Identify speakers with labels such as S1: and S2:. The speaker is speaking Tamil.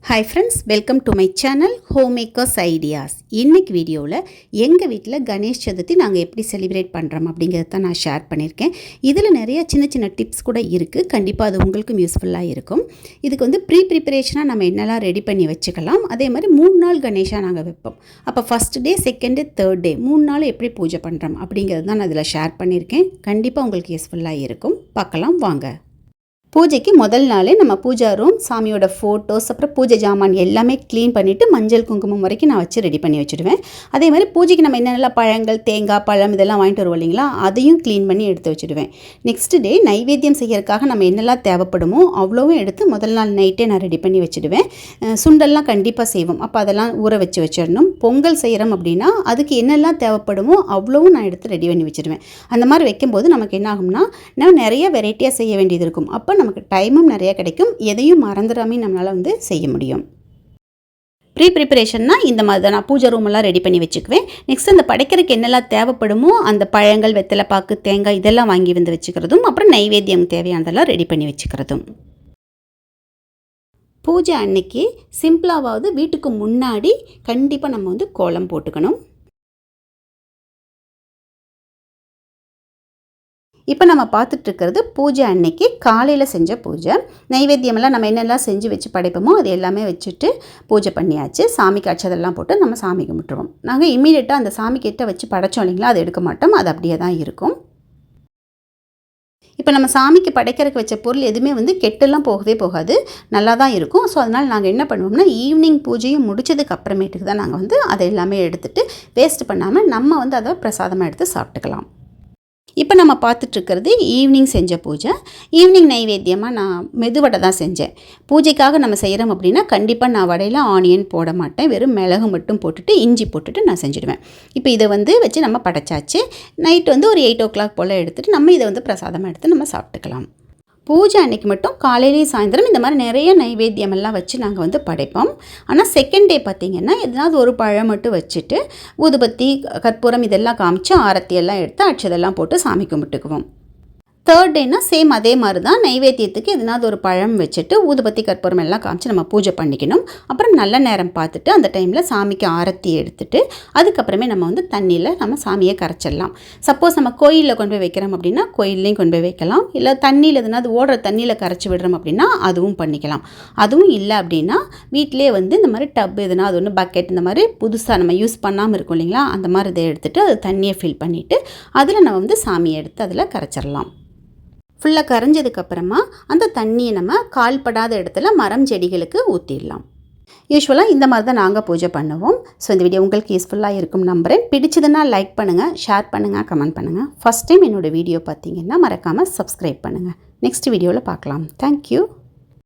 S1: Hi friends, welcome to my channel home makers ideas. இன்றைக்கி வீடியோவில் எங்கள் வீட்டில் கணேஷ் சதுர்த்தி நாங்கள் எப்படி செலிப்ரேட் பண்ணுறோம் அப்படிங்கிறத தான் நான் ஷேர் பண்ணியிருக்கேன். இதில் நிறைய சின்ன சின்ன டிப்ஸ் கூட இருக்குது. கண்டிப்பாக அது உங்களுக்கும் யூஸ்ஃபுல்லாக இருக்கும். இதுக்கு ப்ரிப்பரேஷனாக நம்ம என்னெல்லாம் ரெடி பண்ணி வச்சுக்கலாம். அதே மாதிரி 3 நாள் கணேஷாக நாங்கள் வைப்போம். அப்போ first day, second day, third day 3 நாள் எப்படி பூஜை பண்ணுறோம் அப்படிங்கிறது தான் நான் இதில் ஷேர் பண்ணியிருக்கேன். கண்டிப்பாக உங்களுக்கு யூஸ்ஃபுல்லாக இருக்கும். பார்க்கலாம் வாங்க. பூஜைக்கு முதல் நாளே நம்ம பூஜா ரூம், சாமியோட ஃபோட்டோஸ், அப்புறம் பூஜை ஜாமான் எல்லாமே க்ளீன் பண்ணிவிட்டு மஞ்சள் குங்குமம் வரைக்கும் நான் வச்சு ரெடி பண்ணி வச்சுடுவேன். அதே மாதிரி பூஜைக்கு நம்ம என்னென்னலாம் பழங்கள், தேங்காய், பழம் இதெல்லாம் வாங்கிட்டு வருவோம் இல்லைங்களா, அதையும் க்ளீன் பண்ணி எடுத்து வச்சுடுவேன். நெக்ஸ்ட் டே நைவேத்தியம் செய்யறதுக்காக நம்ம என்னெல்லாம் தேவைப்படுமோ அவ்வளோவும் எடுத்து முதல் நாள் நைட்டே நான் ரெடி பண்ணி வச்சுடுவேன். சுண்டல்லாம் கண்டிப்பாக செய்வோம், அப்போ அதெல்லாம் ஊற வச்சு வச்சிடணும். பொங்கல் செய்கிறோம் அப்படின்னா அதுக்கு என்னெல்லாம் தேவைப்படுமோ அவ்வளோவும் நான் எடுத்து ரெடி பண்ணி வச்சுடுவேன். அந்த மாதிரி வைக்கும்போது நமக்கு என்ன ஆகும்னா, நான் நிறைய வெரைட்டியாக செய்ய வேண்டியது இருக்கும். அப்போ நமக்கு டைமும் நிறைய கிடைக்கும். எதையும் மறந்துடாமல் நம்மளால் செய்ய முடியும். ப்ரிப்பரேஷன்னா இந்த மாதிரி தான் நான் பூஜை ரூமெல்லாம் ரெடி பண்ணி வச்சுக்குவேன். நெக்ஸ்ட் அந்த படைக்கிறதுக்கு என்னெல்லாம் தேவைப்படுமோ அந்த பழங்கள், வெத்தலைப்பாக்கு, தேங்காய் இதெல்லாம் வாங்கி வச்சுக்கிறதும், அப்புறம் நைவேத்தியம் தேவையானதெல்லாம் ரெடி பண்ணி வச்சுக்கிறதும். பூஜை அன்னைக்கு சிம்பிளாவது வீட்டுக்கு முன்னாடி கண்டிப்பாக நம்ம கோலம் போட்டுக்கணும். இப்போ நம்ம பார்த்துட்ருக்கிறது பூஜை அன்னைக்கு காலையில் செஞ்ச பூஜை. நைவேத்தியமெல்லாம் நம்ம என்னெல்லாம் செஞ்சு வச்சு படைப்போமோ அது எல்லாமே வச்சுட்டு பூஜை பண்ணியாச்சு. சாமிக்கு அச்சதெல்லாம் போட்டு நம்ம சாமி கும்பிட்டுருவோம். நாங்கள் இம்மீடியட்டாக அந்த சாமி கிட்ட வச்சு படைச்சோம் இல்லைங்களா, அது எடுக்க மாட்டோம். அது அப்படியே தான் இருக்கும். இப்போ நம்ம சாமிக்கு படைக்கிறதுக்கு வச்ச பொருள் எதுவுமே கெட்டெல்லாம் போகவே போகாது, நல்லா தான் இருக்கும். ஸோ அதனால் நாங்கள் என்ன பண்ணுவோம்னா, ஈவினிங் பூஜையும் முடிச்சதுக்கு அப்புறமேட்டுக்கு தான் நாங்கள் அதை எல்லாமே எடுத்துகிட்டு வேஸ்ட் பண்ணாமல் நம்ம அதை பிரசாதமாக எடுத்து சாப்பிட்டுக்கலாம். இப்போ நம்ம பார்த்துட்ருக்கிறது ஈவினிங் செஞ்ச பூஜை. ஈவினிங் நைவேத்தியமாக நான் மெதுவடை தான் செஞ்சேன். பூஜைக்காக நம்ம செய்கிறோம் அப்படின்னா கண்டிப்பாக நான் வடையில் ஆனியன் போட மாட்டேன். வெறும் மிளகு மட்டும் போட்டுட்டு இஞ்சி போட்டுட்டு நான் செஞ்சுடுவேன். இப்போ இதை வச்சு நம்ம படைச்சாச்சு. நைட்டு ஒரு 8 o'clock போல் எடுத்துகிட்டு நம்ம இதை பிரசாதமாக எடுத்து நம்ம சாப்பிட்டுக்கலாம். பூஜை அன்றைக்கி மட்டும் காலையிலேயும் சாயந்தரம் இந்த மாதிரி நிறைய நைவேத்தியமெல்லாம் வச்சு நாங்கள் படைப்போம். ஆனால் செகண்ட் டே பார்த்திங்கன்னா எதனாவது ஒரு பழம் மட்டும் வச்சுட்டு ஊதுபத்தி, கற்பூரம் இதெல்லாம் காமிச்சு ஆரத்தியெல்லாம் எடுத்து அட்சதெல்லாம் போட்டு சாமி கும்பிட்டுக்குவோம். தேர்ட் டேனா சேம் அதே மாதிரி தான். நைவேத்தியத்துக்கு எதனாவது ஒரு பழம் வச்சுட்டு ஊதுபத்தி, கற்பூரம் எல்லாம் காமிச்சு நம்ம பூஜை பண்ணிக்கணும். அப்புறம் நல்ல நேரம் பார்த்துட்டு அந்த டைமில் சாமிக்கு ஆரத்தி எடுத்துட்டு அதுக்கப்புறமே நம்ம தண்ணியில் நம்ம சாமியை கரைச்சிடலாம். சப்போஸ் நம்ம கோயிலில் கொண்டு போய் வைக்கிறோம் அப்படின்னா கோயில்லையும் கொண்டு போய் வைக்கலாம். இல்லை தண்ணியில் எதனாவது ஓடுற தண்ணியில் கரைச்சி விடுறோம் அப்படின்னா அதுவும் பண்ணிக்கலாம். அதுவும் இல்லை அப்படின்னா வீட்டிலே இந்த மாதிரி டப் எதனாவது ஒன்று, பக்கெட் இந்த மாதிரி புதுசாக நம்ம யூஸ் பண்ணாமல் இருக்கும் இல்லைங்களா, அந்த மாதிரி இதை எடுத்துகிட்டு அது தண்ணியை ஃபில் பண்ணிவிட்டு அதில் நம்ம சாமியை எடுத்து அதில் கரைச்சிடலாம். ஃபுல்லாக கரைஞ்சதுக்கப்புறமா அந்த தண்ணியை நம்ம கால்படாத இடத்துல மரம், செடிகளுக்கு ஊற்றிடலாம். யூஸ்வலாக இந்த மாதிரி தான் நாங்கள் பூஜை பண்ணுவோம். ஸோ இந்த வீடியோ உங்களுக்கு யூஸ்ஃபுல்லாக இருக்கும் நம்புகிறேன். பிடிச்சதுன்னா லைக் பண்ணுங்கள், ஷேர் பண்ணுங்கள், கமெண்ட் பண்ணுங்கள். ஃபஸ்ட் டைம் என்னோடய வீடியோ பார்த்தீங்கன்னா மறக்காமல் சப்ஸ்கிரைப் பண்ணுங்கள். நெக்ஸ்ட் வீடியோவில் பார்க்கலாம். தேங்க்யூ.